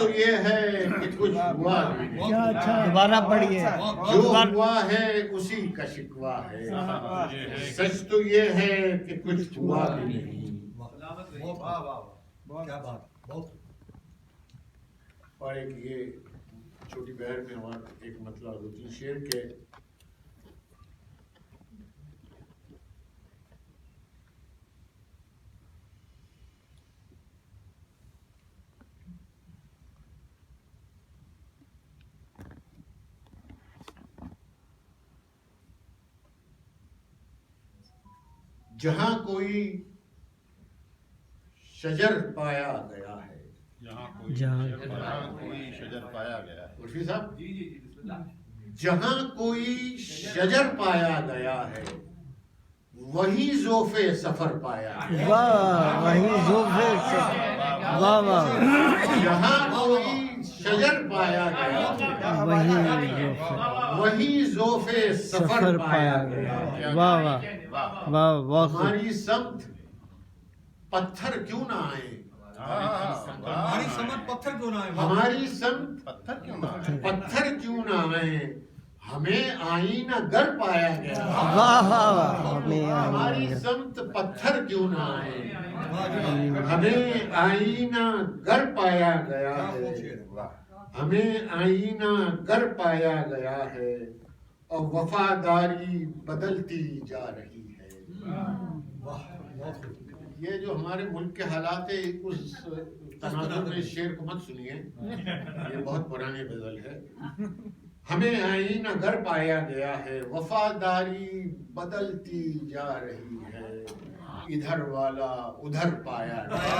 तो ये है कि कुछ हुआ नहीं, क्या अच्छा दोबारा पढ़िए। जो हुआ है उसी का शिकवा है। सच तो ये है कि कुछ हुआ भी नहीं। वाह वाह, क्या बात, बहुत। और एक ये छोटी बहर में हमारा एक मतलब होती है शेर के, जहां कोई शजर पाया गया है, जहाँ कोई शजर पाया गया है। उर्फी साहब, जहां कोई शजर पाया गया है वही जोफे सफर पाया गया। वाह, वही जोफे से, वाह वाह, जहां कोई शजर पाया गया वही जोफे वही जोफे सफर पाया गया। वाह वाह वाह, बहुत खूब। हमारी समत पत्थर क्यों ना आए, हमारी समझ पत्थर क्यों ना है? हमारी समत पत्थर क्यों ना है? पत्थर क्यों ना आए, हमें आईना गर पाया गया। वाह वाह वाह, हमें हमारी आएंगे। समत पत्थर क्यों ना आए, हमें आईना गर पाया गया है। हमें आईना गर पाया गया है और वफादारी बदलती जा रही है। ये जो हमारे मुल्क के हालात है, उस तनाजुर में शेर को मत सुनिए, ये बहुत पुरानी गजल है। हमें आईना गर पाया गया है, वफादारी बदलती जा रही है, इधर वाला उधर पाया गया।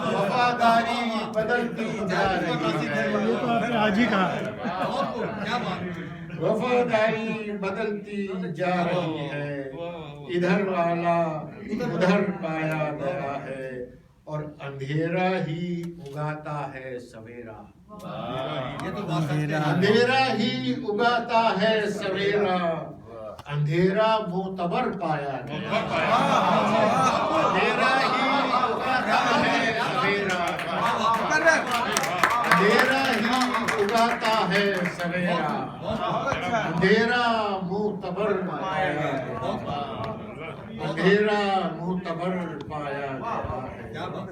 वफादारी बदलती जा रही ये है, तो आपने आज ही कहा। क्या बात। वफादारी बदलती जा रही है, इधर वाला उधर पाया गया है और अंधेरा ही उगाता है सवेरा। ये तो बात सच है। अंधेरा ही उगाता है सवेरा, अंधेरा मोतबर पाया गया। अंधेरा ही उगाता है सवेरा, अंधेरा ही उगाता है सवेरा, अंधेरा मोतबर पाया गया। अंधेरा मोतबर पाया गया है। क्या बात।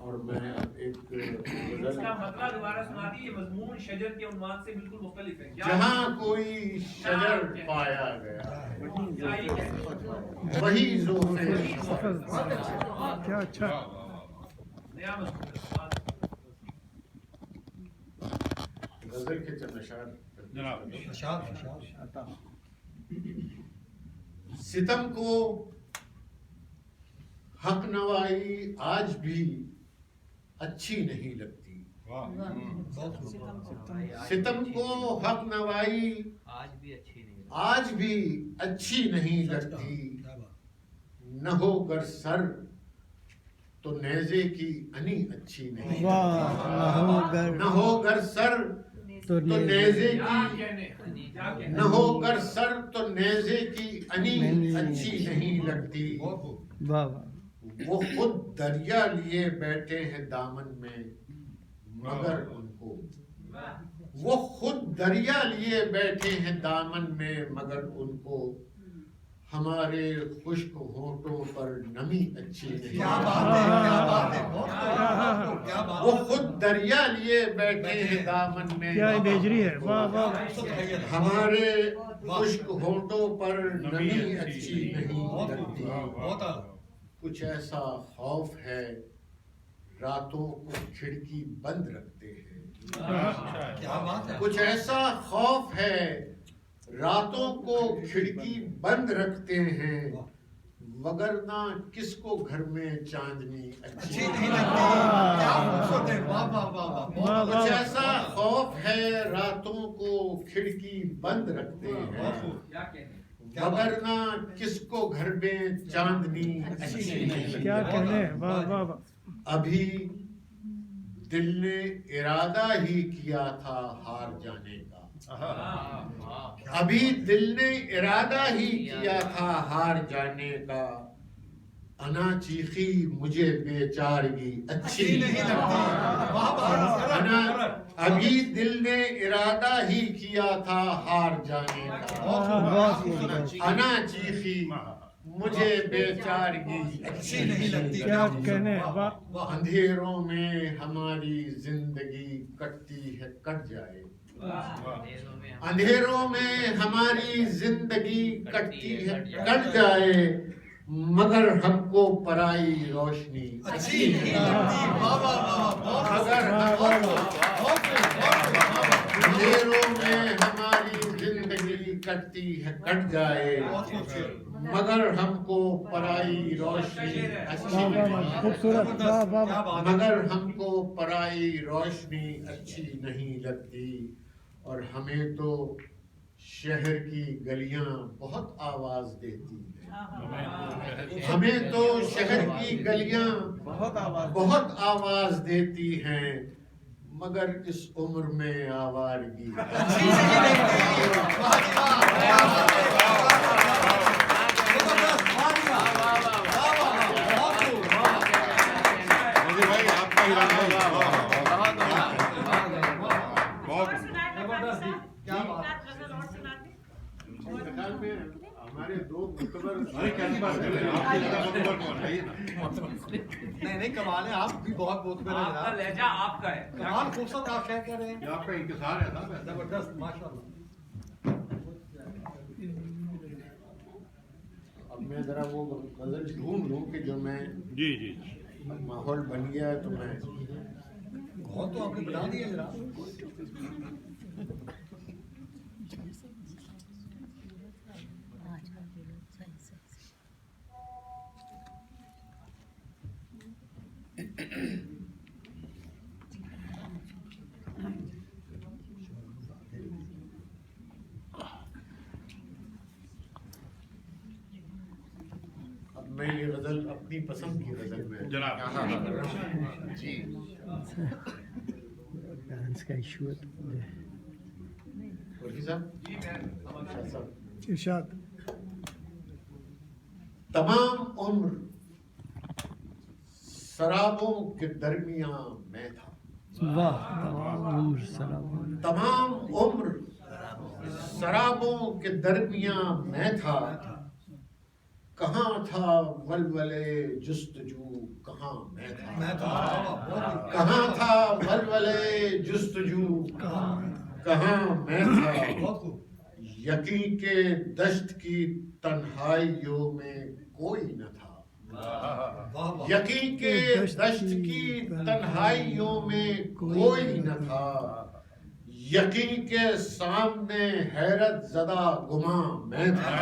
और मैं अब एक गजल, इसका मतलब दोबारा सुना दी। ये मजमून शजर के उन्वान से बिल्कुल मुख्तलिफ है। क्या जहाँ कोई शजर पाया गया है वही जोफे सफर। क्या अच्छा। नया मजमून। गजल के चंद अशार जनाब। शाबाश। सितम को हक नवाई आज भी अच्छी नहीं लगती, सितम को हक नवाई आज भी अच्छी नहीं लगती। न हो गर सर तो नेज़े की अनी अच्छी नहीं, वाह, न हो गर सर तो तो नेज़े क्या की, कहने, क्या कहने। न हो गर सर तो नेज़े की अनी अच्छी नहीं लगती। वाह वाह, वो खुद दरिया लिए बैठे हैं दामन में मगर उनको, वो खुद दरिया लिए बैठे हैं दामन में मगर उनको हमारे खुश्क होठों पर नमी अच्छी नहीं। क्या बात है, क्या बात है, बहुत क्या बात। वो खुद दरिया लिए बैठे हैं दामन में क्या बेजरी है, वाह वाह। हमारे खुश्क होठों पर नमी अच्छी नहीं लगती। बहुत आला। कुछ ऐसा खौफ है रातों को खिड़की बंद रखते हैं, क्या बात है। कुछ ऐसा खौफ है रातों को खिड़की बंद रखते हैं, वगरना किसको घर में चांदनी अच्छी अच्छी नहीं लगती। क्या खूबसूरत है। वाह वाह वाह वाह, बहुत कुछ अच्छा। ऐसा खौफ है रातों को खिड़की बंद रखते हैं, क्या कहने। वगरना किसको घर में चांदनी अच्छी नहीं क्या लगती। कहने, वाह वाह वाह। अभी दिल ने इरादा ही किया था हार जाने का, अभी दिल ने इरादा ही किया था हार जाने का, अना चीखी मुझे बेचारगी अच्छी नहीं लगती वाह वाह अना अभी दिल ने इरादा ही किया था हार जाने का अना चीखी मुझे बेचारगी अच्छी नहीं लगती क्या कहने वाह अंधेरों में हमारी जिंदगी कटती है कट जाए अंधेरों में हमारी जिंदगी कटती है कट जाए मगर हमको पराई रोशनी अच्छी नहीं लगती वाह वाह वाह अगर अंधेरों में हमारी जिंदगी कटती है कट जाए मगर हमको पराई रोशनी अच्छी नहीं खूबसूरत वाह वाह मगर हमको पराई रोशनी अच्छी नहीं लगती और हमें तो शहर की गलियां बहुत आवाज देती हैं हमें तो शहर की गलियां बहुत आवाज देती हैं मगर इस उम्र में आवारगी अच्छी नहीं लगती वाह मुझे भाई आपका ही रंग है क्या बात हमारे दो अरे कैसी बात कर रहे हैं आपकी जगह मुतबर कौन है ये ना नहीं कमाल है आप भी बहुत मुतबर हैं आपका जनाब लहजा आपका है कमाल खूबसूरत आप शेयर कर रहे हैं ये आपका इंतजार है ना जबरदस्त माशाल्लाह अब मैं जरा वो गजल ढूंढ लूं कि जो मैं जी जी माहौल बन गया है तो मैं बहुत तो आपने बना दिया जनाब अब मैं ये गजल अपनी पसंद की गजल में जनाब जी Parents का इशू है वर्की साहब अच्छा साहब इरशाद तमाम उम्र शराबों के दरमियां मैं था वाह उम्र सलाम तमाम उम्र शराबों के दरमियां मैं था कहाँ था वलवले जुस्तजू कहाँ मैं था मैं तो बहुत कहाँ था वलवले जुस्तजू कहाँ मैं था बहुत खूब यकीन के दश्त की तन्हाइयों में कोई न था वाह वाह यकीन के दश्त की तन्हाइयों में कोई न था यकीन के सामने हैरत ज़दा गुमा मैं था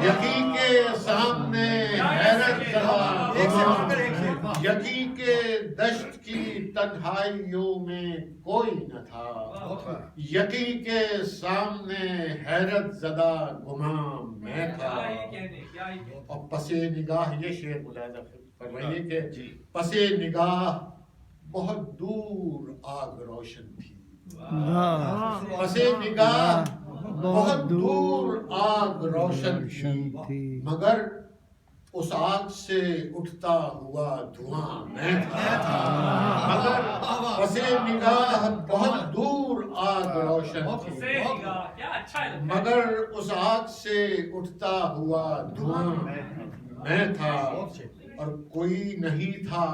यकीन के सामने हैरत ज़दा एक से गुमा बढ़कर एक शेर वाह यकीन के दश्त की तन्हाइयों में कोई न था बहुत खूब यकीन के सामने हैरत ज़दा गुमा मैं था क्या ही कहने क्या ही कहने और पसे निगाह ये शेर मुलाजा फरमाइए कि पसे निगाह बहुत दूर आग रोशन थी वाह पसे निगाह बहुत दूर आग रोशन थी मगर उस आग से उठता हुआ धुआं मैं था मगर पसे निगाह बहुत दूर आग रोशन थी उससे निगाह क्या अच्छा है मगर उस आग से उठता हुआ धुआं मैं था और कोई नहीं था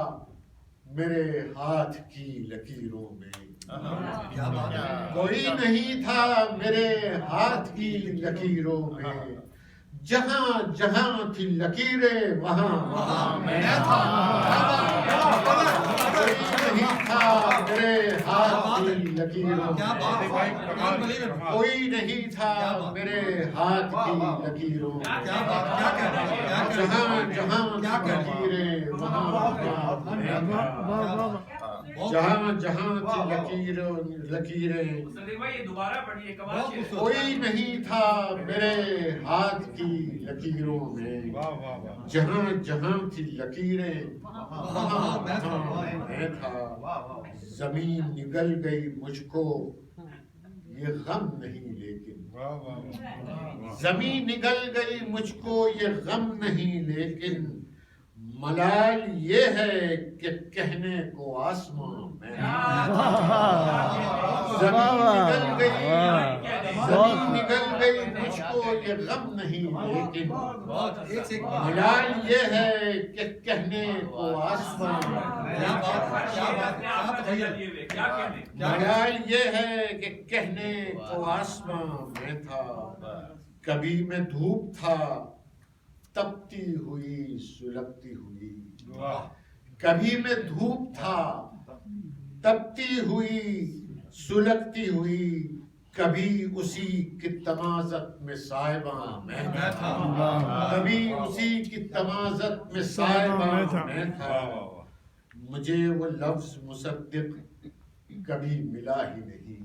मेरे हाथ की लकीरों में क्या बात है कोई नहीं था मेरे हाथ की लकीरों में जहां जहां थी लकीरें वहां वहां मैं था कोई नहीं था मेरे हाथ की लकीरों क्या में बात है भाई कमाल बली में कोई नहीं था मेरे हाथ की लकीरों में क्या बात क्या कहना है क्या कहना जहां है जहां क्या थी कहना है लकीरें वहां वहां मैं था जहां जहां थी लकीरें सलीम भाई ये दोबारा पढ़िए कमाल बहुत शेर खूबसूरत। कोई नहीं था मेरे हाथ की लकीरों में वाह वाह वाह जहां जहां थी लकीरें वहां मैं था। वहां मैं था जमीन निगल गई मुझको ये गम नहीं लेकिन, वाह वाह जमीन निगल गई मुझको ये गम नहीं लेकिन, मलाल ये है कि कहने को आसमां मैं, जमीन निगल गई मुझको ये गम नहीं लेकिन, मलाल ये है कि कहने को आसमां, मलाल ये है कि कहने को आसमां मैं था, कभी मैं धूप था तपती हुई सुलगती हुई, कभी मैं धूप था तपती हुई सुलगती हुई, कभी उसी की तमाज़त में साहिबा मैं था, कभी उसी की तमाज़त में साहिबा मैं था, मुझे वो लफ्ज़ मुसद्दिक़ कभी मिला ही नहीं,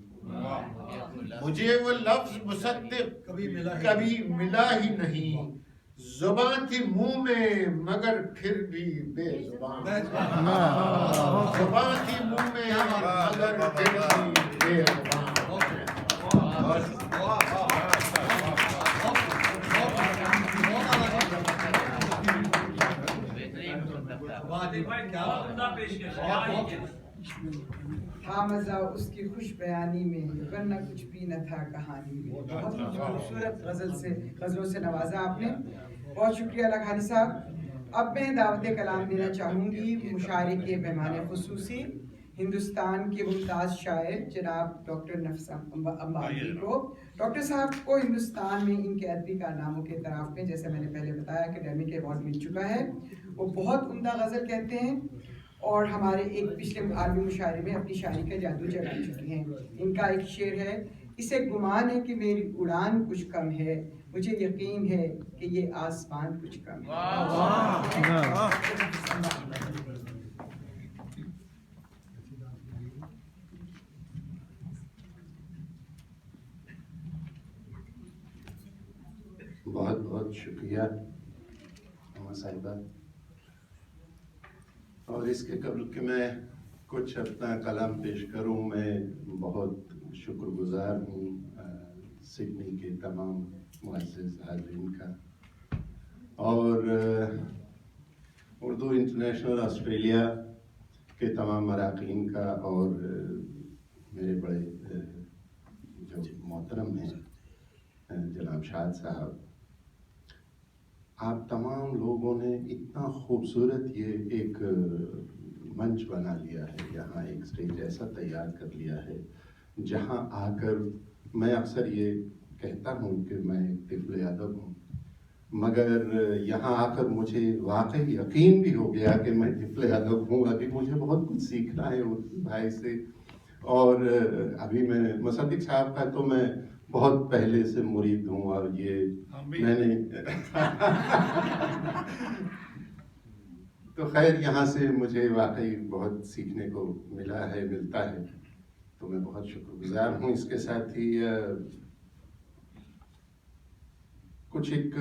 मुझे वो लफ्ज़ मुसद्दिक़ कभी मिला ही नहीं, जुबान थी मुंह में मगर फिर भी बेजुबान, जुबान थी मुंह में मगर फिर भी बेजुबान। था मजा उसकी खुश बयानी में, वरना कुछ भी न था कहानी में। बहुत ही खूबसूरत गजलों से नवाजा आपने, बहुत शुक्रिया लखानी साहब। अब मैं दावत कलाम देना चाहूँगी मुशायरे के पैमाने खुसूसी हिंदुस्तान के मुमताज़ शायर जनाब डॉक्टर नफसा अंबारी को। डॉक्टर साहब को हिंदुस्तान में इनके अदबी कारनामों के तरफ में, जैसे मैंने पहले बताया, एकेडमिक अवार्ड मिल चुका है। वो बहुत उम्दा गज़ल कहते हैं और हमारे एक पिछले आलमी मुशायरे में अपनी शायरी का जादू जगा चुकी हैं। इनका एक शेर है, इसे गुमान है कि मेरी उड़ान कुछ कम है, मुझे यकीन है कि ये आसमान कुछ कम है। बहुत बहुत शुक्रिया अम्मा साहिबा। और इसके कबल कि मैं कुछ अपना कलाम पेश करूं, मैं बहुत शुक्रगुजार हूं सिडनी के तमाम मुअज़्ज़िज़ हाज़रीन का और उर्दू इंटरनेशनल ऑस्ट्रेलिया के तमाम अराकीन का और मेरे बड़े जो मोहतरम हैं जनाब शाद साहब, आप तमाम लोगों ने इतना खूबसूरत ये एक मंच बना लिया है, यहाँ एक स्टेज ऐसा तैयार कर लिया है जहाँ आकर मैं अक्सर ये कहता हूँ कि मैं एक तिफ़्ल अदब हूँ, मगर यहाँ आकर मुझे वाकई यकीन भी हो गया कि मैं तिफ़्ल अदब हूँ। अभी मुझे बहुत कुछ सीखना है उस भाई से, और अभी मैं मुसद्दिक़ साहब का तो मैं बहुत पहले से मुरीद हूँ और ये मैंने तो खैर यहाँ से मुझे वाकई बहुत सीखने को मिला है, मिलता है, तो मैं बहुत शुक्रगुजार हूँ। इसके साथ ही कुछ एक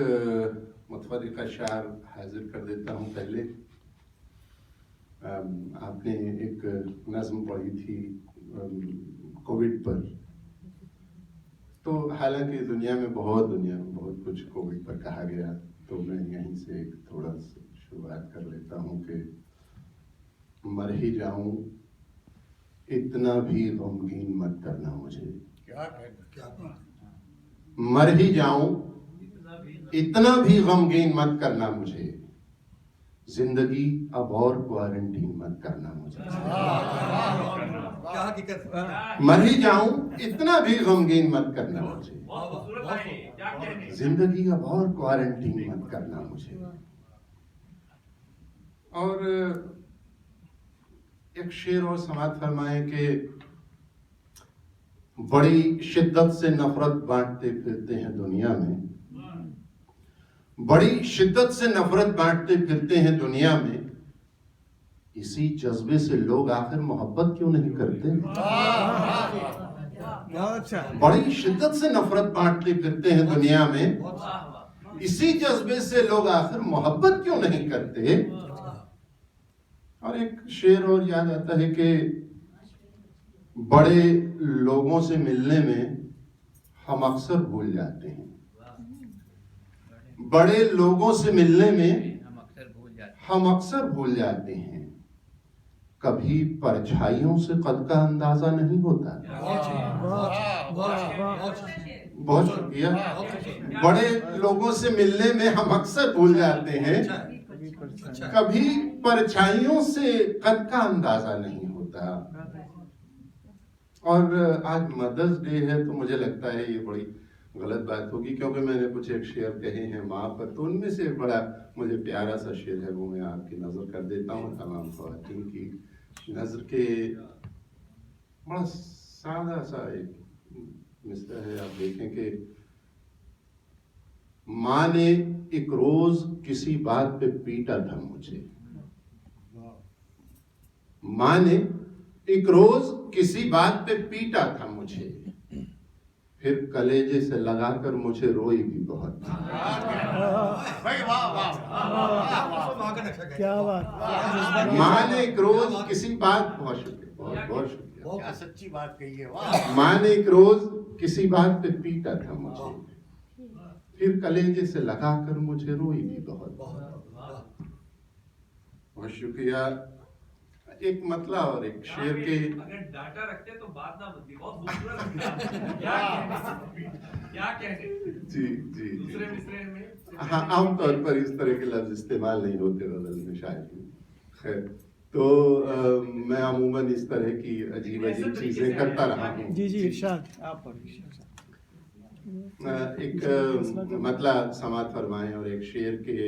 मुतफर्रिक़ा शार हाजिर कर देता हूँ। पहले आपने एक नज़्म पढ़ी थी कोविड पर, तो हालांकि दुनिया में बहुत कुछ कोविड पर कहा गया, तो मैं यहीं से एक थोड़ा शुरुआत कर लेता हूँ कि मर ही जाऊं इतना भी गमगीन मत करना मुझे, मर ही जाऊं इतना भी गमगीन मत करना मुझे, जिंदगी अब और क्वारंटीन मत करना मुझे, मर ही जाऊं इतना भी गमगीन मत करना मुझे, जिंदगी अब और क्वारंटीन मत करना मुझे। और एक शेर और समाप्त फरमाए कि बड़ी शिद्दत से नफरत बांटते फिरते हैं दुनिया में, बड़ी शिद्दत से नफरत बांटते फिरते हैं दुनिया में, इसी जज्बे से लोग आखिर मोहब्बत क्यों नहीं करते? बड़ी शिद्दत से नफरत बांटते फिरते हैं दुनिया में, इसी जज्बे से लोग आखिर मोहब्बत क्यों नहीं करते? और एक शेर और याद आता है कि बड़े लोगों से मिलने में हम अक्सर भूल जाते हैं। बड़े लोगों से मिलने में हम अक्सर भूल जाते हैं। कभी परछाइयों से कद का अंदाजा नहीं होता। बहुत शुक्रिया। बड़े लोगों से मिलने में हम अक्सर भूल जाते हैं। कभी परछाइयों से कद का अंदाजा नहीं होता। और आज मदर्स डे है तो मुझे लगता है ये बड़ी गलत बात होगी, क्योंकि मैंने कुछ एक शेर कहे हैं माँ पर, तो उनमें से बड़ा मुझे प्यारा सा शेर है वो मैं आपकी नजर कर देता हूँ। तमाम ख़वातीन की नजर के बड़ा सादा सा एक मिसरा है। आप देखें कि माँ ने एक रोज किसी बात पे पीटा था मुझे। माँ ने एक रोज किसी बात पे पीटा था मुझे, फिर कलेजे से लगाकर मुझे रोई भी बहुत। क्या बात। माँ ने एक रोज किसी बात, बहुत शुक्रिया, बहुत बहुत शुक्रिया, क्या सच्ची बात कही है, वाह। माँ ने एक रोज किसी बात पे पीटा था मुझे, फिर कलेजे से लगाकर मुझे रोई भी बहुत। बहुत शुक्रिया। एक मतला और एक शेर के, अगर डाटा रखते तो बात ना बनती। बहुत खूबसूरत लगता है। क्या कहने जी जी दूसरे मिसरे में। हाँ, आमतौर पर इस तरह के लफ्ज इस्तेमाल नहीं होते गजल में शायद। खैर, तो मैं अमूमन इस तरह की अजीब अजीब चीजें करता रहा हूँ। जी जी इरशाद आप एक मतला समात फरमाएं और एक शेर के,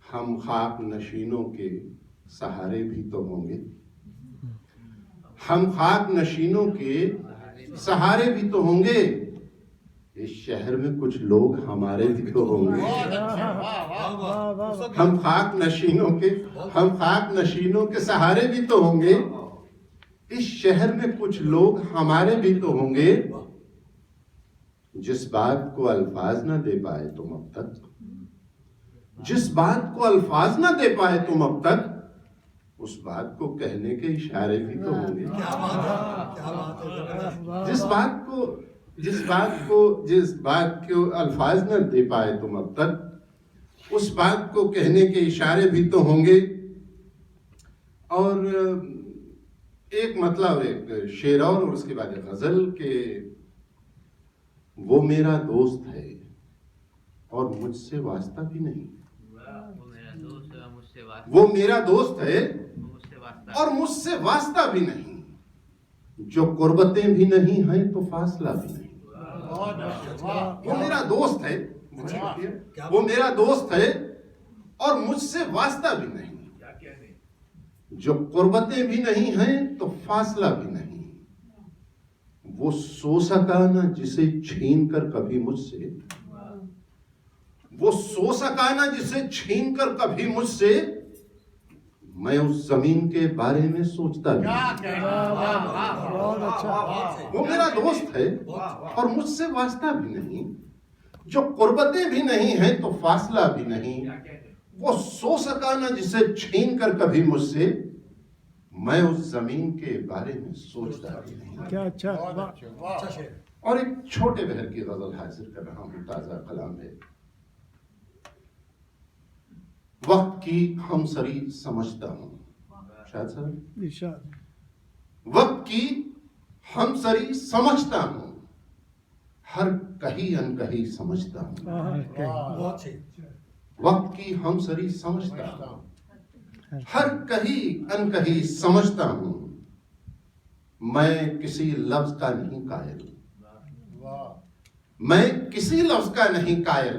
हम खाक नशीनों के सहारे भी तो होंगे, हम खाक नशीनों के सहारे भी तो होंगे, इस शहर में कुछ लोग हमारे भी तो होंगे। हम खाक नशीनों के सहारे भी तो होंगे, इस शहर में कुछ लोग हमारे भी तो होंगे, जिस बात को अल्फाज ना दे पाए तुम अब तक, जिस बात को अल्फाज ना दे पाए तुम अब तक, उस बात को कहने के इशारे भी तो होंगे। जिस बात को अल्फाज न दे पाए तुम अब तक, उस बात को कहने के इशारे भी तो होंगे। और एक मतलब एक शेर और उसके बाद एक गजल के, वो मेरा दोस्त है और मुझसे वास्ता भी नहीं, वो मेरा दोस्त है और मुझसे वास्ता भी नहीं, जो कुर्बतें भी नहीं हैं तो फासला भी नहीं। वो मेरा दोस्त है, वो मेरा दोस्त है और मुझसे वास्ता भी नहीं, जो कुर्बतें भी नहीं हैं तो फासला भी नहीं। वो सो सका ना जिसे छीन कर कभी मुझसे, वो सो सका ना जिसे छीन कर कभी मुझसे, मैं उस जमीन के बारे में सोचता भी। वो मेरा दोस्त है और मुझसे वास्ता भी नहीं, जो कुर्बतें भी नहीं हैं तो फासला भी नहीं। वो सो सका ना जिसे छीन कर कभी मुझसे, मैं उस जमीन के बारे में सोचता भी नहीं। क्या अच्छा। और एक छोटे बहर की गजल हाजिर कर रहा हूँ, ताजा कलाम है। वक्त की हमसरी समझता हूँ, शायद सर, इरशाद। वक्त की हमसरी समझता हूँ, हर कहीं अनकही समझता हूँ। वक्त की हमसरी समझता हूँ, हर कहीं अनकही समझता हूँ। मैं किसी लफ्ज का नहीं कायल, मैं किसी लफ्ज का नहीं कायल,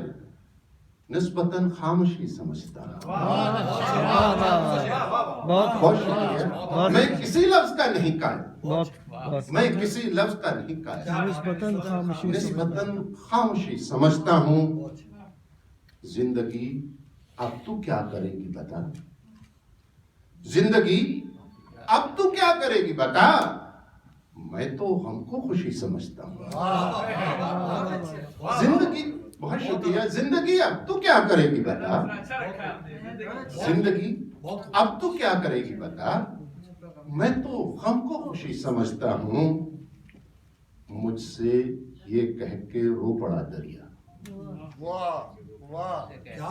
निस्बतन खामोशी समझता हूँ। बहुत शुक्रिया। मैं किसी लफ्ज का नहीं कायल, मैं किसी लफ्ज का नहीं कायल, निस्बतन खामोशी समझता हूँ। जिंदगी अब तू क्या करेगी बता, जिंदगी अब तू क्या करेगी बता, मैं तो हमको खुशी समझता हूँ। जिंदगी, बहुत शुक्रिया। जिंदगी अब तू क्या करेगी बता, जिंदगी अब तू क्या करेगी बता, मैं तो हमको खुशी समझता हूँ। मुझसे ये कह के रो पड़ा दरिया। वाह वाह क्या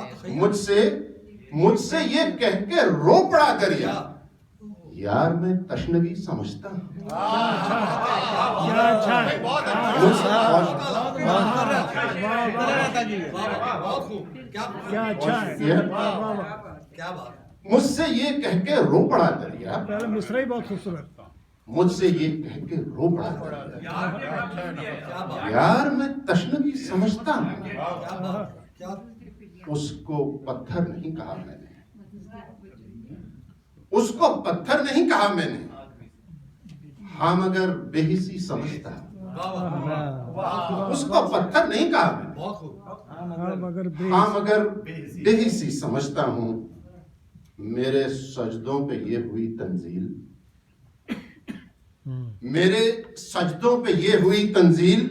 मुझसे ये कह के रो पड़ा दरिया, यार मैं तशनगी समझता हूँ। क्या अच्छा है। बहुत क्या अच्छा है। क्या बात मुझसे ये कह के रो पड़ा दरिया, पहले मिश्रा ही बहुत खूबसूरत। मुझसे ये कह के रो पड़ा दरिया, यार ने प्राप्त किया है। यार मैं तशनगी समझता हूँ। क्या उसको पत्थर नहीं कहा मैंने, उसको पत्थर नहीं कहा मैंने, हाँ मगर बेहिसी समझता हूँ। उसको पत्थर नहीं कहा मैंने, हाँ मगर बेहिसी समझता हूँ। मेरे सजदों पे ये हुई तंजील, मेरे सजदों पे ये हुई तंजील,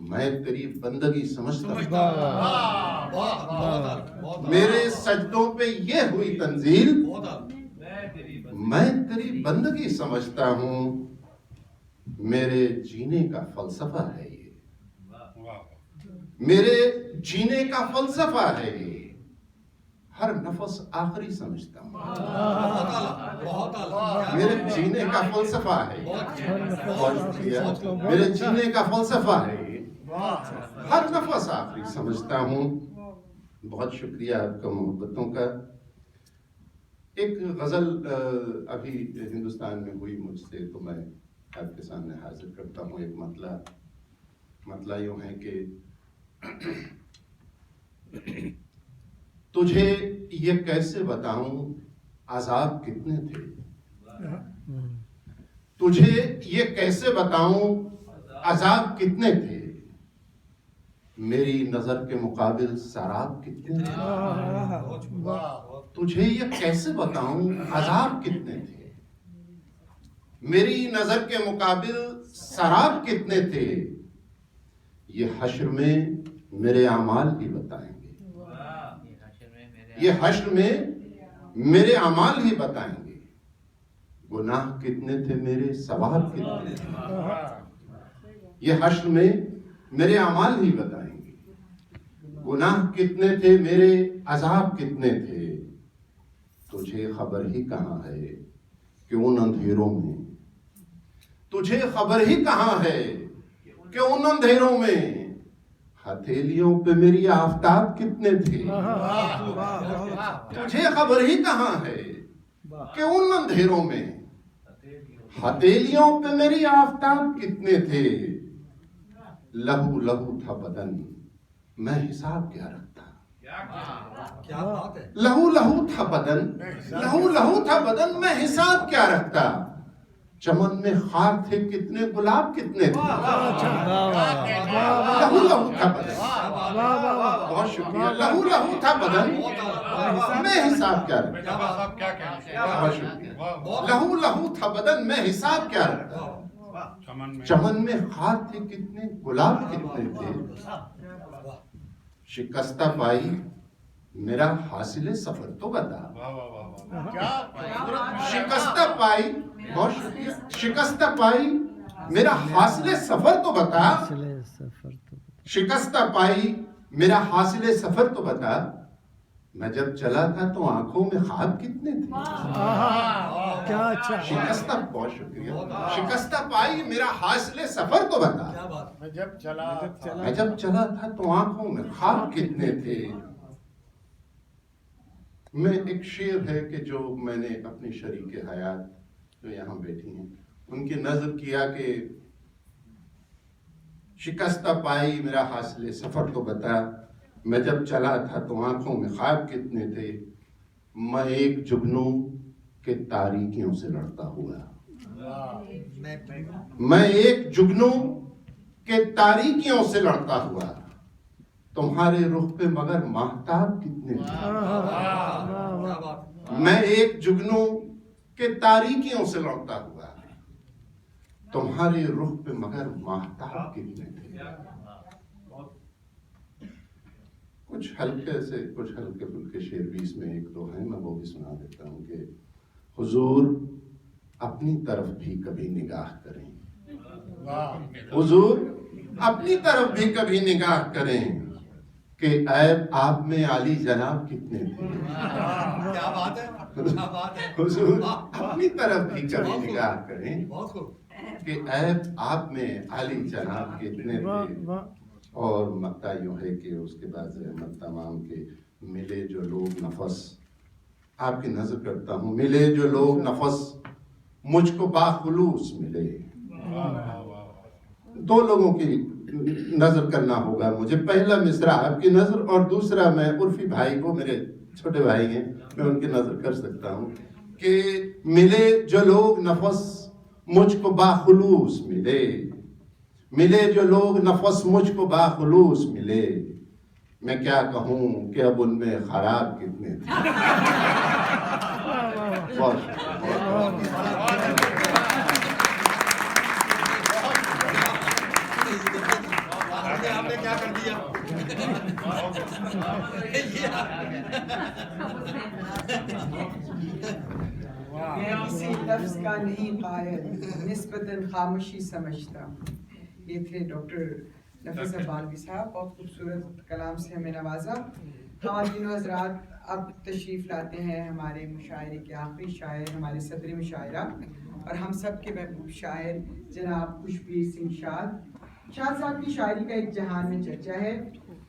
मैं तेरी बंदगी समझता हूँ। मेरे सजदों पे ये हुई तंजील, मैं तेरी बंदगी समझता हूँ। मेरे जीने का फलसफा है ये, मेरे जीने का फलसफा है ये, हर नफस आखिरी समझता हूँ। मेरे जीने का फलसफा है, मेरे जीने का फलसफा है ये, हर नफस आखिरी समझता हूँ। बहुत शुक्रिया आपका मोहब्बतों का। एक गजल अभी हिंदुस्तान में हुई मुझसे, तो मैं आपके सामने हाजिर करता हूँ। एक मतला यूं है कि तुझे ये कैसे बताऊं अजाब कितने थे, तुझे ये कैसे बताऊं अजाब कितने थे, मेरी नजर के मुकाबिल शराब कितने थे। तुझे ये कैसे बताऊं अजाब कितने थे, मेरी नजर के मुकाबिल शराब कितने थे। ये हश्र में मेरे अमाल ही बताएंगे, ये हश्र में मेरे अमाल ही बताएंगे। गुनाह कितने थे मेरे, सवाब कितने थे, ये हश्र में मेरे अमाल ही बताएंगे। गुनाह कितने थे मेरे, अजाब कितने थे। तुझे खबर ही कहाँ है कि उन अंधेरों में, तुझे खबर ही कहाँ है कि उन अंधेरों में हथेलियों पे मेरी आफताब कितने थे। तुझे खबर ही कहाँ है कि उन अंधेरों में हथेलियों पे मेरी आफताब कितने थे। लहू लहू था बदन, मैं हिसाब क्या रखता। क्या बात है। लहू लहू था बदन, लहू लहू था बदन, मैं हिसाब क्या रखता। चमन में खार थे कितने, गुलाब कितने थे। लहू लहू था बदन, बहुत शुक्रिया। लहू लहू था बदन, मैं हिसाब क्या रखता। बहुत शुक्रिया। लहू लहू था बदन, मैं हिसाब क्या रखता। चमन में खार थे कितने, गुलाब कितने थे। शिकस्ता पाई मेरा हासिले सफर तो बता। शिकस्ता पाई, बहुत शुक्रिया। शिकस्ता पाई मेरा हासिले सफर तो बता। शिकस्ता पाई मेरा हासिले सफर तो बता। मैं जब चला था तो आंखों में ख्वाब कितने थे। क्या अच्छा। शिकस्ता, बहुत शुक्रिया। शिकस्ता पाई मेरा हासिले सफर तो बता। मैं जब चला था तो आंखों में ख्वाब कितने थे। मैं एक शेर है कि जो मैंने अपनी शरीके हयात जो यहाँ बैठी हैं उनकी नजर किया कि शिकस्ता पाई मेरा हासिले सफर तो बता। मैं जब चला था तो आंखों में ख्वाब कितने थे। मैं एक जुगनू के तारीकियों से लड़ता हुआ, मैं एक जुगनू के तारीकियों से लड़ता हुआ। तुम्हारे रुख पे मगर माहताब कितने थे। मैं एक जुगनू के तारीकियों से लड़ता हुआ, तुम्हारे रुख पे मगर माहताब कितने थे। कुछ हल्के फुल्के शेर भी इसमें एक दो हैं, मैं वो भी सुना देता हूँ कि हुजूर अपनी तरफ भी कभी निगाह करें, हुजूर अपनी तरफ भी कभी निगाह करें कि ऐब आप में आली जनाब कितने थे। क्या बात है, क्या बात है। हुजूर अपनी तरफ भी कभी निगाह करें बहुत खूब। कि ऐब आप में आली जनाब कितने वाह थे। वाह और मक्ता यूं है कि उसके बाद रहमत तमाम के मिले जो लोग नफस, आपकी नजर करता हूँ, मिले जो लोग नफस मुझको बाखुलूस मिले। दो लोगों की नजर करना होगा मुझे, पहला मिसरा आपकी नजर और दूसरा मैं उर्फी भाई को, मेरे छोटे भाई हैं, मैं उनकी नजर कर सकता हूँ कि मिले जो लोग नफस मुझको बाखुलूस मिले, मिले जो लोग नफस मुझको बाखुलूस मिले, मैं क्या कहूँ कि अब उनमें खराब कितने थे। बहुत आपने क्या कर दिया। मैं किसी लफ्ज का नहीं कायल, निस्बतन खामोशी समझता। ये थे डॉक्टर नफीस अब्बालवी साहब, बहुत खूबसूरत कलाम से हमें नवाजा। ख़वातीन व हज़रात, अब तशरीफ़ लाते हैं हमारे मुशायरे के आखिरी शायर, हमारे सदर मुशायरा और हम सब के महबूब शायर जनाब खुशबीर सिंह शाद। शाद साहब की शायरी का एक जहान में चर्चा है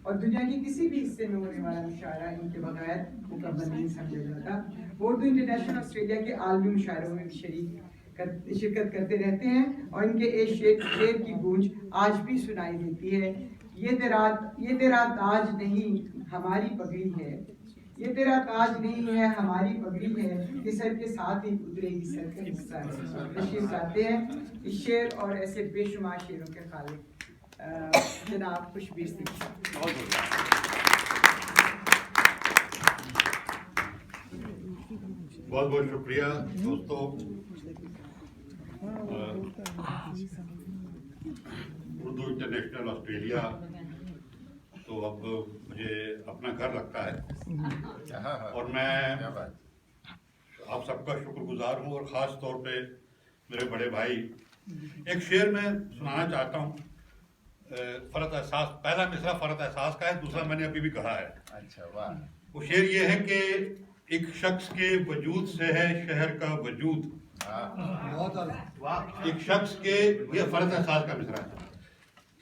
और दुनिया के किसी भी हिस्से में होने वाला मुशायरा इनके बगैर मुकम्मल नहीं समझा जाता। वो उर्दू इंटरनेशनल ऑस्ट्रेलिया के आलमी मुशायरों में भी शिरकत करते रहते हैं और इनके एक शेर की गूंज आज भी सुनाई देती है। ये तेरा ताज नहीं हमारी पगड़ी है, ये तेरा ताज नहीं है हमारी पगड़ी है, कि सर के साथ ही उतरेगी सर का हिस्सा है। तशरीफ लाते हैं इस शेर और ऐसे बेशुमार शेरों के खालिक जनाब खुशबीर सिंह। बहुत बहुत शुक्रिया दोस्तों। उर्दू इंटरनेशनल ऑस्ट्रेलिया तो अब मुझे अपना घर लगता है और मैं आप सबका शुक्रगुजार हूँ और ख़ास तौर पे मेरे बड़े भाई। एक शेर मैं सुनाना चाहता हूँ, फ़रत एहसास, पहला मिसरा फ़रत एहसास का है, दूसरा मैंने अभी भी कहा है। अच्छा वाह। वो शेर ये है कि एक शख्स के वजूद से है शहर का वजूद। एक शख्स के, ये फ़रत एहसास का मिसरा है,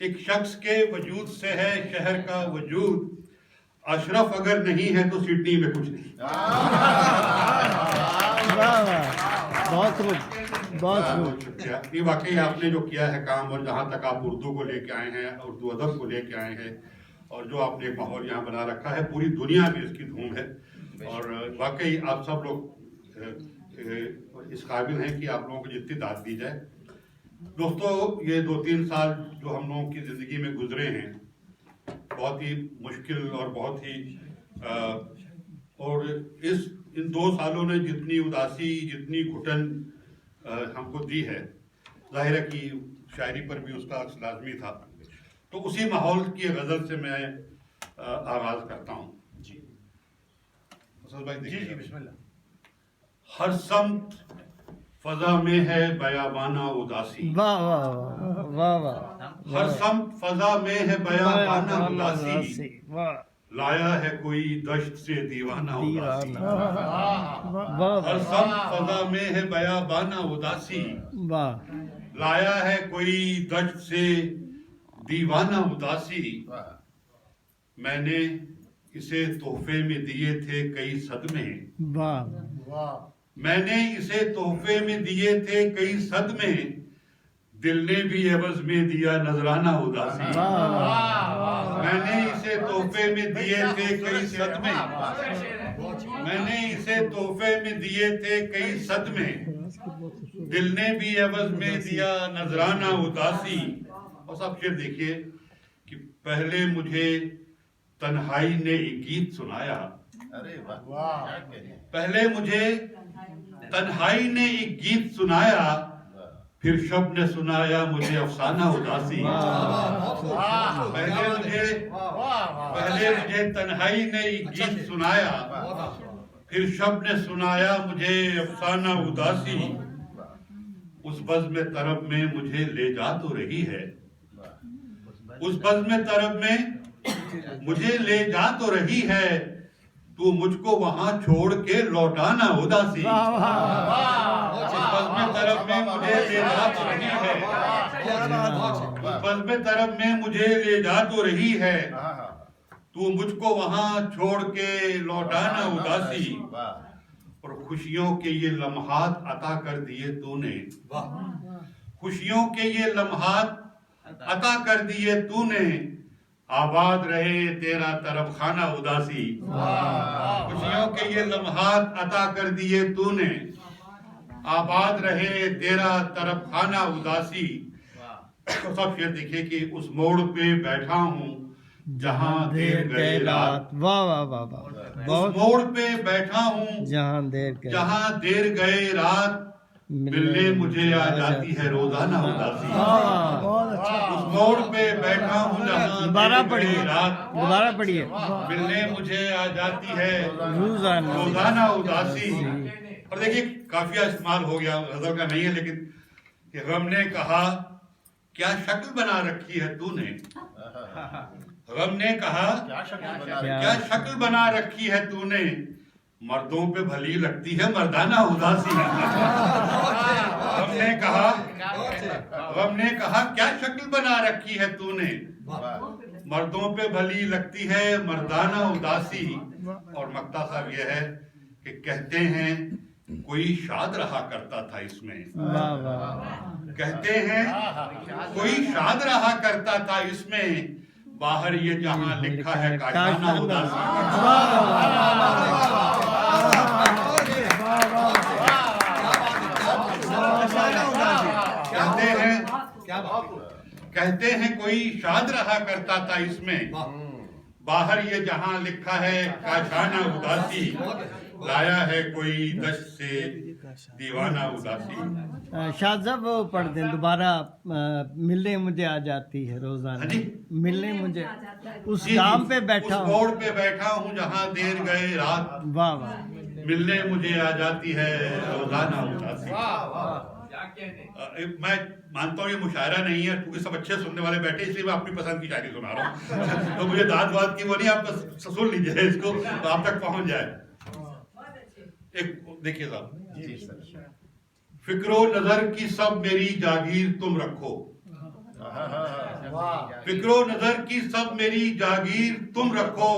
एक शख्स के वजूद से है शहर का वजूद, अशरफ अगर नहीं है तो सिडनी में कुछ नहीं। बहुत शुक्रिया। ये वाकई आपने जो किया है काम, और जहाँ तक आप उर्दू को लेके आए हैं, उर्दू अदब को लेके आए हैं, और जो आपने एक माहौल यहाँ बना रखा है, पूरी दुनिया में इसकी धूम है। और वाकई आप सब लोग इस काबिल हैं कि आप लोगों को जितनी दाद दी जाए। दोस्तों, ये 2-3 साल जो हम लोगों की ज़िंदगी में गुजरे हैं, बहुत ही मुश्किल और बहुत ही और इन 2 सालों ने जितनी उदासी, जितनी घुटन हमको दी है, जाहिर है कि शायरी पर भी उसका अक्स लाजमी था। तो उसी माहौल की गज़ल से मैं आगाज़ करता हूँ। जी जी, बिस्मिल्लाह। हर समत फजा में है बयाबाना उदासी, वाह वाह वाह वाह। हर समत फजा में है बयाबाना उदासी, लाया है कोई दश्त से दीवाना उदासी। हर समत फजा में है बयाबाना उदासी, लाया है कोई दश्त से दीवाना उदासी। मैंने इसे तोहफे में दिए थे कई सदमे, मैंने इसे तोहफे में दिए थे कई सदमे, दिल ने भी एवज में दिया नजराना उदासी। मैंने इसे तोहफे में दिए थे कई सदमे, मैंने इसे तोहफे में दिए थे कई सदमे, दिल ने भी एवज में दिया नजराना उदासी। और सब शेर देखिए कि पहले मुझे तन्हाई ने एक गीत सुनाया, अरे वाह। पहले मुझे तन्हाई ने एक गीत सुनाया, फिर शब ने सुनाया मुझे अफसाना उदासी। पहले मुझे तन्हाई ने एक गीत सुनाया, फिर शब ने सुनाया मुझे अफसाना उदासी। उस बज़्म तरब में मुझे ले जा तो रही है, उस बज़्म तरब में मुझे ले जा तो रही है, तू मुझको वहां छोड़ के लौटाना उदासी। उस बज़्म तरब में मुझे ले जा तो रही है, उस बज़्म तरब में मुझे ले जा तो रही है, तू मुझको वहां छोड़ के लौटाना उदासी। और खुशियों के ये लम्हात अता कर दिए तूने, खुशियों के ये लम्हात अता कर दिए तूने, आबाद रहे तेरा तरफ खाना उदासी। खुशियों के ये लम्हात अता कर दिए तूने, आबाद रहे तेरा तरफ खाना उदासी। तो सब शेर देखिए कि उस मोड़ पे बैठा हूँ जहाँ देर गए रात। वाह वाह वाह वाह, उस मोड़ पे बैठा हूँ जहाँ देर गए रात, मिलने मुझे आ जाती है रोजाना उदासी। बहुत अच्छा। उस मोड़ पे बैठा हूँ जहाँ दोबारा देर पढ़िए, गए रात, दोबारा पढ़िए। मिलने मुझे आ जाती है रोजाना रोजाना उदासी। और देखिए काफिया इस्तेमाल हो गया, गजल का नहीं है, लेकिन कि गम ने कहा क्या शक्ल बना रखी है तूने, गम ने कहा क्या शक्ल बना रखी है तूने, मर्दों पे भली लगती है मर्दाना उदासी। गम ने कहा क्या शक्ल बना रखी है तूने, मर्दों पे भली लगती है मर्दाना उदासी। और मक्ता साहब यह है कि कहते हैं कोई शाद रहा करता था इसमें, कहते हैं कोई शाद रहा करता था इसमें, बाहर ये जहां लिखा है काशाना उदासी। कहते हैं कोई शाद रहा करता था इसमें, बाहर ये जहां लिखा है काशाना उदासी, लाया है कोई दश्त से दीवाना उदासी। शाह साहब वो पढ़ दें दोबारा। मिलने मुझे आ जाती है रोजाना, मिलने मुझे उस काम पे बैठा हूँ, मोड़ पे बैठा हूँ जहाँ देर गए रात, वाह वाह, मिलने मुझे आ जाती है रोजाना उदासी। मैं मानता हूँ ये मुशायरा नहीं है, क्योंकि सब अच्छे सुनने वाले बैठे, इसलिए मैं अपनी पसंद की शायरी सुना रहा हूँ। तो मुझे दाद वाद की वो नहीं, आप सुन लीजिए इसको तो आप तक पहुंच जाए। एक देखिए साहब, फिक्रो नजर की सब मेरी जागीर तुम रखो, फिक्रो नजर की सब मेरी जागीर तुम रखो,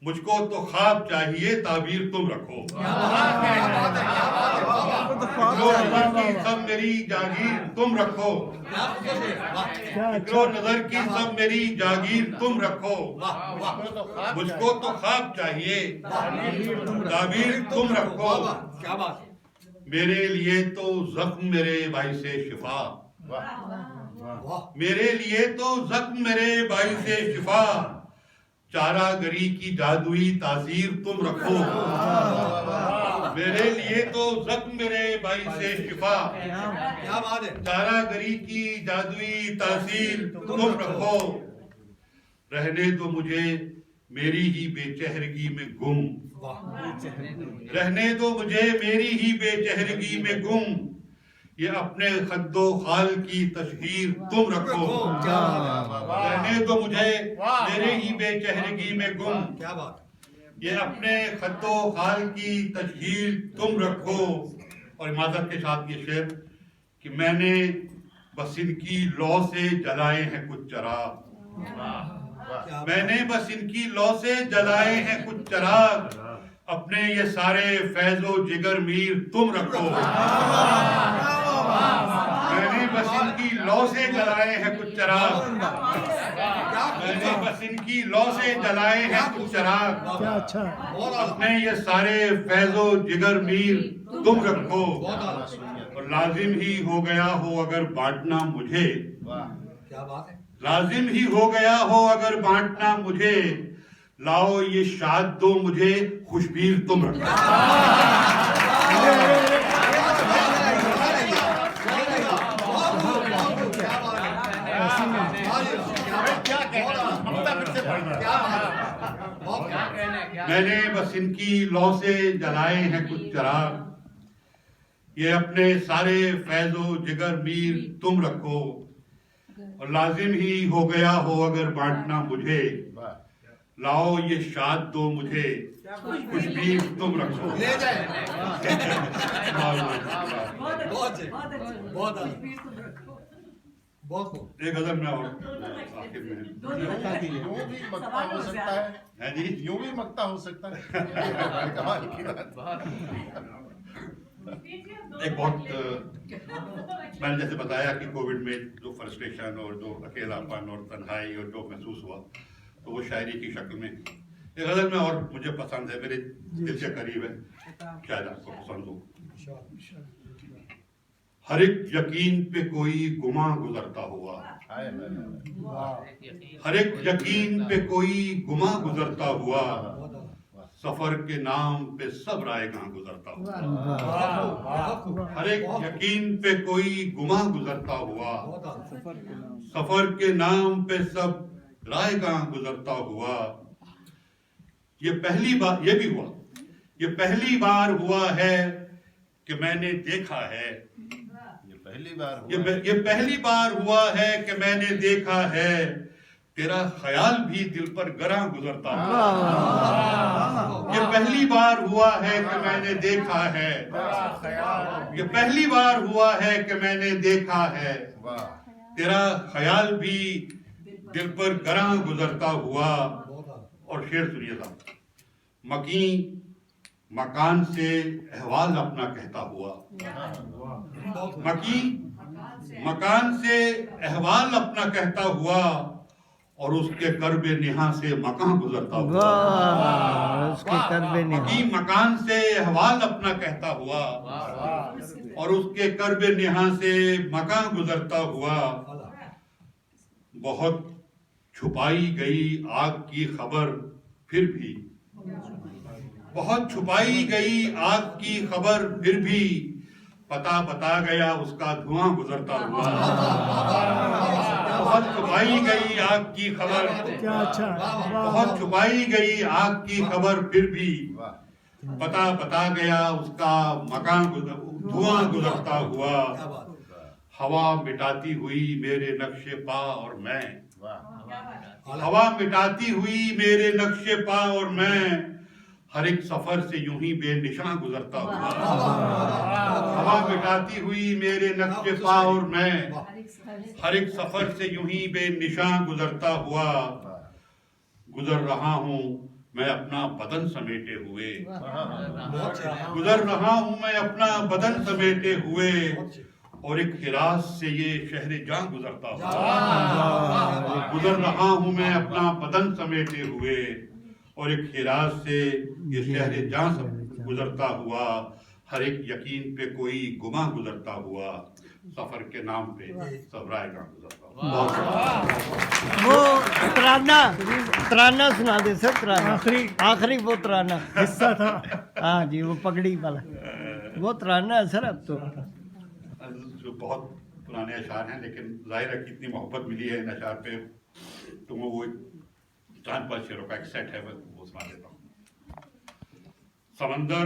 मुझको तो ख्वाब चाहिए ताबीर तुम रखो। फिक्रो नजर की सब मेरी जागीर तुम रखो, फिक्रो नजर की सब मेरी जागीर तुम रखो, मुझको तो ख्वाब चाहिए ताबीर तुम रखो। क्या बात, मेरे लिए तो जख्म मेरे भाई से शिफा, मेरे लिए तो जख्म मेरे भाई से शिफा, चारागरी की जादुई तासीर तुम रखो। मेरे लिए तो जख्म मेरे भाई से शिफा, क्या बात है, चारागरी की जादुई तासीर तुम रखो। रहने दो मुझे मेरी ही बेचेहरगी में गुम, रहने दो मुझे मेरी ही बेचेहरगी में गुम, ये अपने खद्दो खाल की तशहीर तुम रखो। रहने दो मुझे मेरे ही बेचेहरगी में गुम, क्या बात, ये अपने खद्दो खाल की तशहीर तुम रखो। और इमादत के साथ ये शेर कि मैंने बस इनकी लौ से जलाए हैं कुछ चराग, मैंने बस इनकी लौ से जलाए हैं कुछ चराग, अपने ये सारे फैजो जिगर मीर तुम रखो। मैंने बस इनकी लौ से जलाए हैं कुछ चराग, मैंने बस इनकी लौ से जलाए हैं कुछ चराग, अच्छा, अपने ये सारे फैजो जिगर मीर तुम रखो। और लाजिम ही हो गया हो अगर बांटना मुझे, क्या बात है, लाजिम ही हो गया हो अगर बांटना मुझे, लाओ ये शाद दो मुझे खुशबीर तुम रखो। मैंने बस इनकी लौ से जलाए हैं कुछ चराग, ये अपने सारे फैजो जिगर मीर तुम रखो। और लाजिम ही हो गया हो अगर बांटना मुझे, लाओ ये शाद दो मुझे, कुछ भी तुम रखो। ले जाए। बहुत बहुत बहुत बहुत एक गजल में और आखिर में यूं भी मक्ता हो सकता है जी, यूं भी मक्ता हो सकता है। कमाल की बात। एक बहुत मैंने जैसे बताया कि कोविड में जो फ्रस्ट्रेशन और जो अकेलापन और तन्हाई और जो महसूस हुआ, तो वो शायरी की शक्ल में एक गजल में और मुझे पसंद है, मेरे दिल के करीब है, शायद आपको पसंद हो। हर एक यकीन पे कोई गुमा गुजरता हुआ, हर एक यकीन पे कोई गुमा गुजरता हुआ, सफर के नाम पे सब रायगां गुजरता हुआ। हर एक यकीन पे कोई गुमा गुजरता हुआ, सफर के नाम पे सब रायगां गुजरता हुआ। ये पहली बार, ये भी हुआ, ये पहली बार हुआ है कि मैंने देखा है, ये पहली बार हुआ है कि मैंने देखा है, तेरा ख्याल भी दिल पर गरा गुजरता हुआ। ये पहली बार हुआ है कि मैंने देखा है, ये पहली बार हुआ है कि मैंने देखा है, तेरा ख्याल भी दिल पर गरा गुजरता हुआ। और शेर सुनिए साहब, मकी मकान से अहवाल अपना कहता हुआ, मकी मकान से अहवाल अपना कहता हुआ, और उसके कर्बे निहा से मकान गुजरता हुआ। उसके कर्बे निहा, मकी मकान से अहवाल अपना कहता हुआ, और उसके कर्बे निहा से मकान गुजरता हुआ। बहुत छुपाई गई आग की खबर फिर भी, बहुत छुपाई गई आग की खबर फिर भी, पता बता गया उसका धुआं गुजरता हुआ। बहुत छुपाई गई आग की खबर, क्या अच्छा, बहुत छुपाई गई आग की खबर फिर भी, पता बता गया उसका मकान धुआं गुजरता हुआ। हवा मिटाती हुई मेरे नक्शे पा और मैं, हवा मिटाती हुई मेरे नक्शे पा और मैं, हर एक सफर से यूं ही बेनिशान गुजरता हुआ। हवा मिटाती हुई मेरे नक्शे पा और मैं, हर एक सफर से यूं ही बेनिशान गुजरता हुआ। गुजर रहा हूँ मैं अपना बदन समेटे हुए, गुजर रहा हूँ मैं अपना बदन समेटे हुए, और एक हिरास से ये शहर जां गुजरता हुआ। गुजर रहा हूँ मैं अपना बदन समेटे हुए, और एक हिरास से ये शहर जां गुजरता हुआ। हर एक यकीन पे कोई गुमा गुजरता हुआ, सफर के नाम पे सब रायगां गुजरता हुआ। वो तराना सुना दे सर, तराना आखिरी वो तराना हिस्सा था। हाँ जी, वो पगड़ी वाला वो तराना है सर। अब तो जो बहुत पुराने अशार हैं, लेकिन जाहिर है कितनी मोहब्बत मिली है इन अशार पे, तो वो चांद पाँच शेरों का एक सेट है, वो सुना देता हूँ। समंदर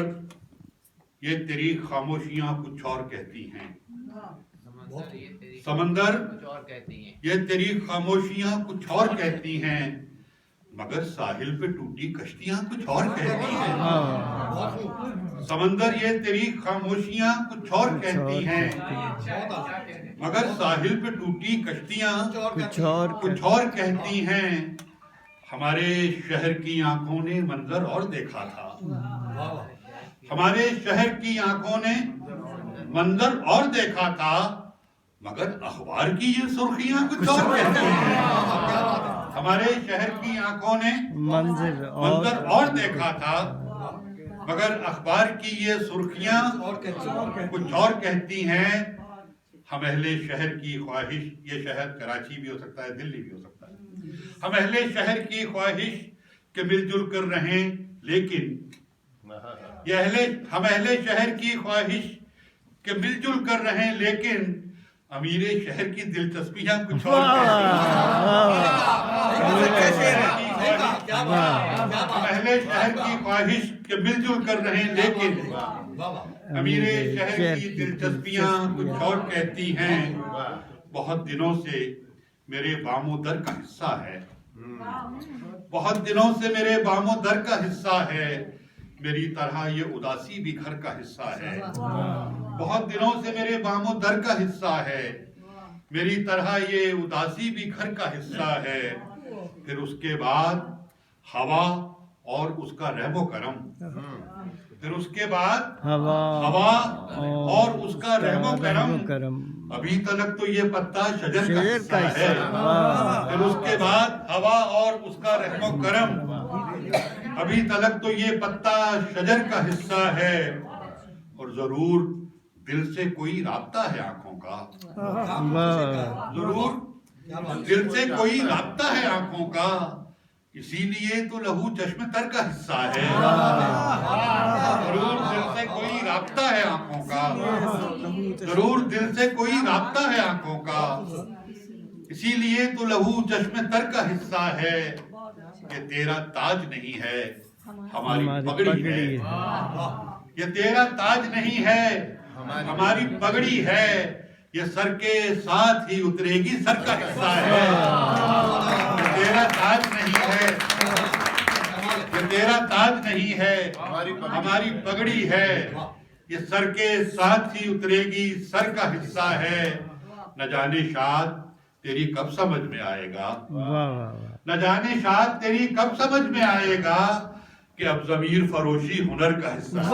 ये तेरी खामोशियां कुछ और कहती हैं, समंदर ये तेरी खामोशियां कुछ और कहती हैं, मगर साहिल पे टूटी कश्तियां कुछ और कहती हैं। समंदर ये तेरी खामोशियां कुछ और कहती हैं, मगर साहिल पे टूटी कश्तियां कुछ और कहती हैं। हमारे शहर की आंखों ने मंजर और देखा था, हमारे शहर की आंखों ने मंजर और देखा था, मगर अखबार की ये सुर्खियां कुछ और कहती हैं। हमारे शहर की आंखों ने मंजर और देखा था, मगर अखबार की ये सुर्खियां कुछ और कहती हैं। हम अहले शहर की ख्वाहिश, ये शहर कराची भी हो सकता है, दिल्ली भी हो सकता है, हम अहले शहर की ख्वाहिश के मिलजुल कर रहें, लेकिन हम अहले शहर की ख्वाहिश के मिलजुल कर रहें, लेकिन अमीरे शहर की दिलचस्पियां कुछ और अहले शहर की ख्वाहिश के मिलजुल कर रहे हैं, लेकिन अमीरे शहर की दिलचस्पियां कुछ और कहती हैं। बहुत दिनों से मेरे बामो दर का हिस्सा है। बहुत दिनों से मेरे बामो दर का हिस्सा है। मेरी तरह ये उदासी भी घर का हिस्सा है। बहुत दिनों से मेरे बामो दर का हिस्सा है। मेरी तरह ये उदासी भी घर का हिस्सा है। फिर उसके बाद हवा और उसका रहमो करम। फिर उसके बाद हवा और उसका रहमो करम। अभी तक तो ये पत्ता शजर का हिस्सा है। फिर उसके बाद हवा और उसका रहमो करम। अभी तक तो ये पत्ता शजर का हिस्सा है। और जरूर दिल से कोई राब्ता है आंखों का। जरूर दिल से कोई राब्ता है आंखों का। इसीलिए तो लहू चश्मे तर का हिस्सा है। जरूर दिल से कोई राब्ता है आंखों का। जरूर दिल से कोई राब्ता है आंखों का। इसीलिए तो लहू चश्मे तर का हिस्सा है। ये तेरा ताज नहीं है, हमारी पगड़ी है। ये तेरा ताज नहीं है, हमारी पगड़ी है। ये सर के साथ ही उतरेगी, सर का हिस्सा है। ये तेरा ताज नहीं है, ये तेरा ताज नहीं है, हमारी पगड़ी है। ये सर के साथ ही उतरेगी, सर का हिस्सा है। न जाने शाद तेरी कब समझ में आएगा। न जाने शाद तेरी कब समझ में आएगा कि अब ज़मीर फरोशी हुनर का हिस्सा है।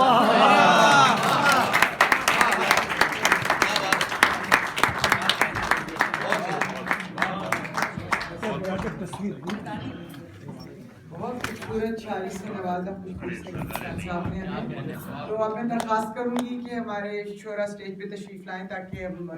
बहुत खूबसूरत शायरी से नवाजा साहब ने हमें। तो अब मैं दरख्वास्त करूंगी कि हमारे शोरा स्टेज पे तशरीफ लाएं ताकि हम